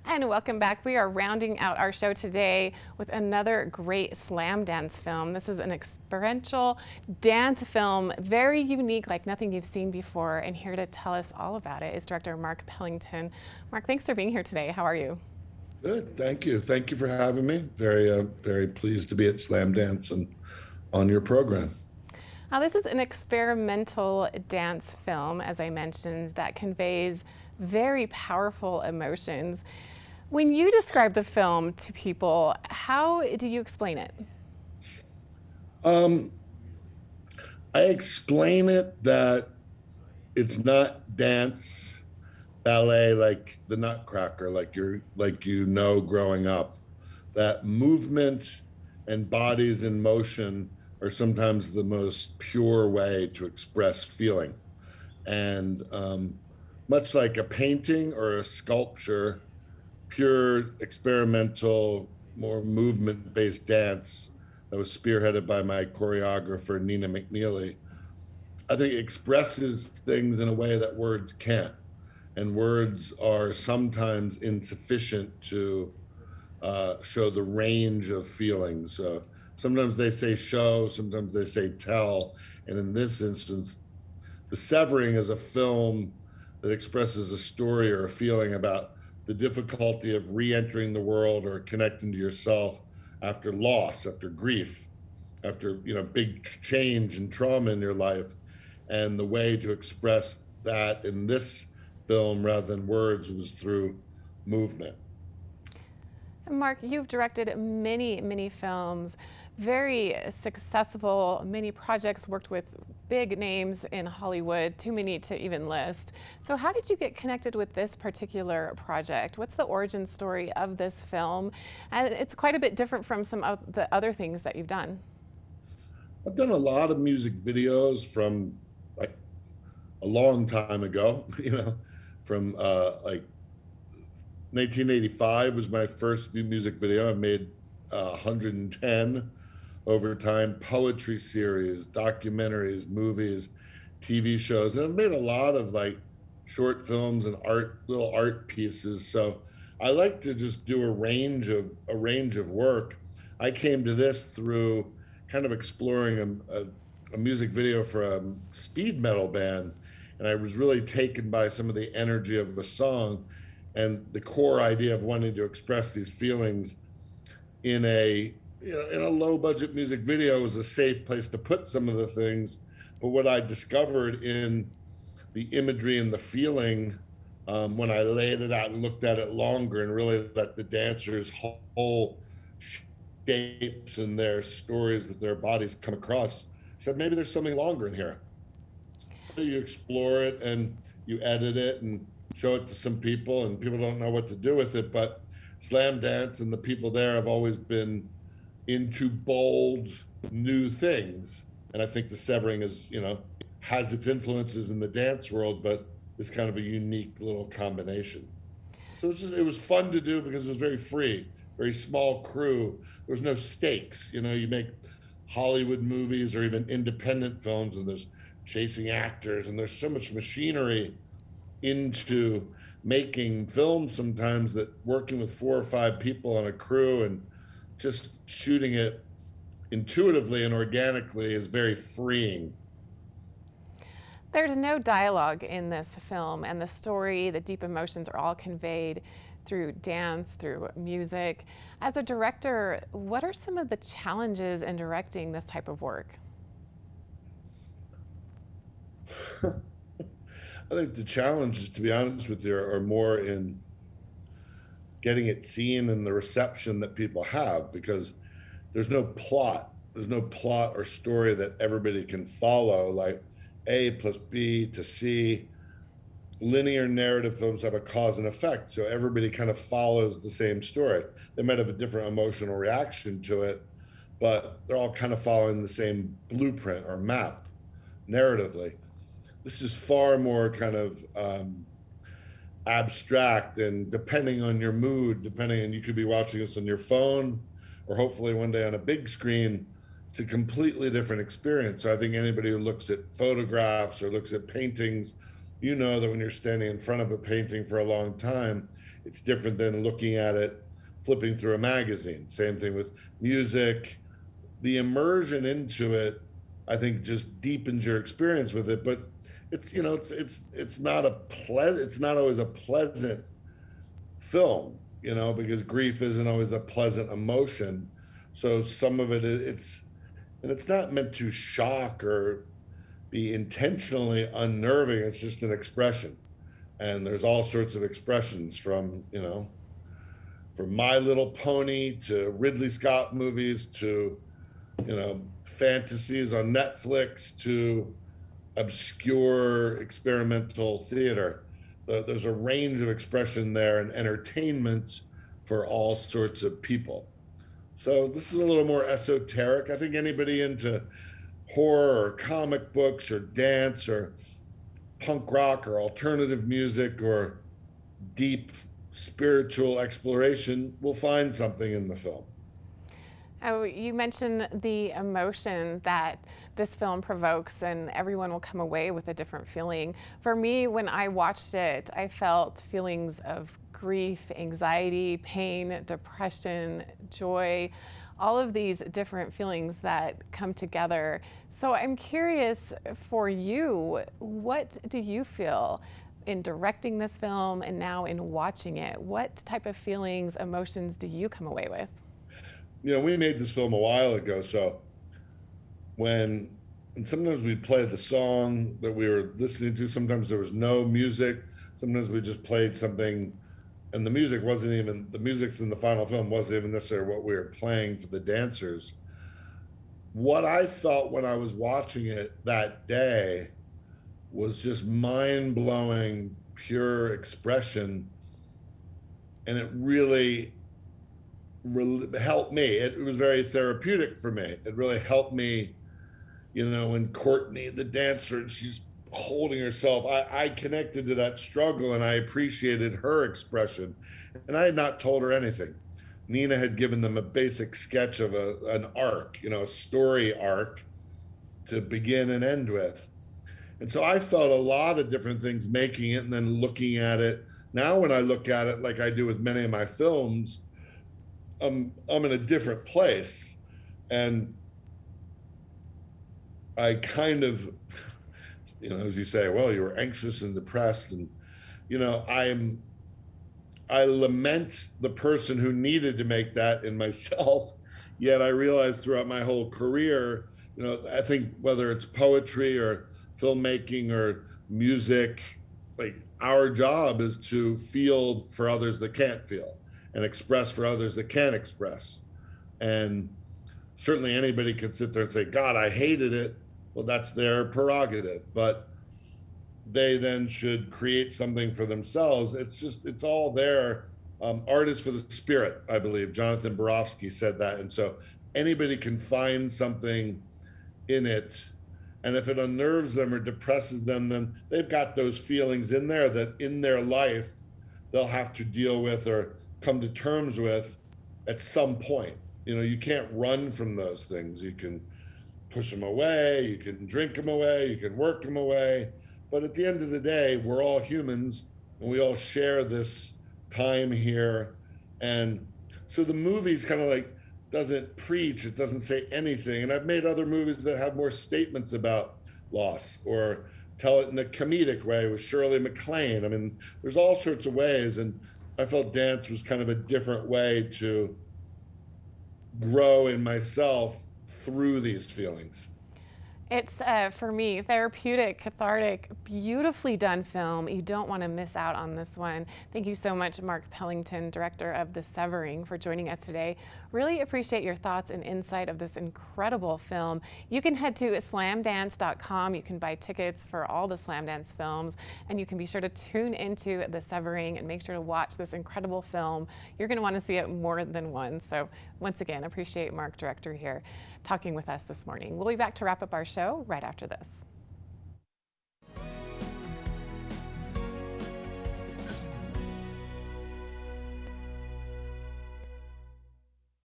And welcome back. We are rounding out our show today with another great Slamdance film. This is an experiential dance film, very unique, like nothing you've seen before. And here to tell us all about it is director Mark Pellington. Mark, thanks for being here today. How are you? Good, thank you. Thank you for having me. Very pleased to be at Slamdance and on your program. Now, this is an experimental dance film, as I mentioned, that conveys very powerful emotions. When you describe the film to people, how do you explain it? Um, I explain it that it's not dance, ballet like the Nutcracker, like growing up. That movement and bodies in motion are sometimes the most pure way to express feeling. And much like a painting or a sculpture, pure experimental, more movement-based dance that was spearheaded by my choreographer, Nina McNeely, I think expresses things in a way that words can't. And words are sometimes insufficient to show the range of feelings. So sometimes they say show, sometimes they say tell. And in this instance, The Severing is a film that expresses a story or a feeling about the difficulty of re-entering the world or connecting to yourself after loss, after grief, after big change and trauma in your life. And the way to express that in this film rather than words was through movement. Mark, you've directed many films, very successful, many projects, worked with big names in Hollywood, too many to even list. So how did you get connected with this particular project? What's the origin story of this film? And it's quite a bit different from some of the other things that you've done. I've done a lot of music videos from like a long time ago, from like 1985 was my first music video. I've made 110 over time, poetry series, documentaries, movies, TV shows, and I've made a lot of like short films and little art pieces. So I like to just do a range of work. I came to this through kind of exploring a music video for a speed metal band, and I was really taken by some of the energy of the song and the core idea of wanting to express these feelings in a low budget music video was a safe place to put some of the things. But what I discovered in the imagery and the feeling, when I laid it out and looked at it longer and really let the dancers' whole shapes and their stories with their bodies come across, I said maybe there's something longer in here. So you explore it and you edit it and show it to some people, and people don't know what to do with it. But Slamdance and the people there have always been into bold new things, and I think The Severing has its influences in the dance world, but it's kind of a unique little combination. So it was fun to do because it was very free, very small crew. There was no stakes. You make Hollywood movies or even independent films, and there's chasing actors, and there's so much machinery into making films sometimes that working with 4 or 5 people on a crew and just shooting it intuitively and organically is very freeing. There's no dialogue in this film, and the story, the deep emotions are all conveyed through dance, through music. As a director, what are some of the challenges in directing this type of work? I think the challenges, to be honest with you, are more in getting it seen and the reception that people have, because there's no plot. There's no plot or story that everybody can follow, like A plus B to C. Linear narrative films have a cause and effect, so everybody kind of follows the same story. They might have a different emotional reaction to it, but they're all kind of following the same blueprint or map narratively. This is far more kind of abstract, and depending on your mood, you could be watching this on your phone or hopefully one day on a big screen. It's a completely different experience. So I think anybody who looks at photographs or looks at paintings, that when you're standing in front of a painting for a long time, It's different than looking at it, flipping through a magazine. Same thing with music. The immersion into it, I think, just deepens your experience with it. But it's, you know, it's not a it's not always a pleasant film, you know, because grief isn't always a pleasant emotion. So some of it, and it's not meant to shock or be intentionally unnerving. It's just an expression. And there's all sorts of expressions from, you know, from My Little Pony to Ridley Scott movies to, you know, fantasies on Netflix to obscure experimental theater. There's a range of expression there and entertainment for all sorts of people. So this is a little more esoteric. I think anybody into horror or comic books or dance or punk rock or alternative music or deep spiritual exploration will find something in the film. Oh, you mentioned the emotion that this film provokes, and everyone will come away with a different feeling. For me, when I watched it, I felt feelings of grief, anxiety, pain, depression, joy, all of these different feelings that come together. So I'm curious for you, what do you feel in directing this film and now in watching it? What type of feelings, emotions do you come away with? You know, we made this film a while ago, so and sometimes we'd play the song that we were listening to, sometimes there was no music, sometimes we just played something, and the music wasn't even, the music's in the final film wasn't even necessarily what we were playing for the dancers. What I felt when I was watching it that day was just mind-blowing, pure expression, and it really helped me. It was very therapeutic for me. It really helped me, you know, when Courtney, the dancer, she's holding herself, I connected to that struggle and I appreciated her expression. And I had not told her anything. Nina had given them a basic sketch of an arc, you know, a story arc to begin and end with. And so I felt a lot of different things making it and then looking at it. Now, when I look at it like I do with many of my films, I'm in a different place, and I kind of, you know, as you say, well, you were anxious and depressed, and you know, I lament the person who needed to make that in myself. Yet I realized throughout my whole career, you know, I think whether it's poetry or filmmaking or music, like our job is to feel for others that can't feel and express for others that can't express. And certainly anybody could sit there and say, God, I hated it. Well, that's their prerogative, but they then should create something for themselves. It's all there. Art is for the spirit, I believe. Jonathan Borofsky said that. And so anybody can find something in it. And if it unnerves them or depresses them, then they've got those feelings in there that in their life they'll have to deal with or come to terms with at some point. You know, you can't run from those things. You can push them away, you can drink them away, you can work them away. But at the end of the day, we're all humans and we all share this time here. And so the movie's kind of like doesn't preach, it doesn't say anything. And I've made other movies that have more statements about loss or tell it in a comedic way with Shirley MacLaine. I mean, there's all sorts of ways. And I felt dance was kind of a different way to grow in myself through these feelings. It's, for me, therapeutic, cathartic, beautifully done film. You don't want to miss out on this one. Thank you so much, Mark Pellington, director of The Severing, for joining us today. Really appreciate your thoughts and insight of this incredible film. You can head to slamdance.com. You can buy tickets for all the Slamdance films, and you can be sure to tune into The Severing and make sure to watch this incredible film. You're going to want to see it more than once. So once again, appreciate Mark, director, here, talking with us this morning. We'll be back to wrap up our show right after this.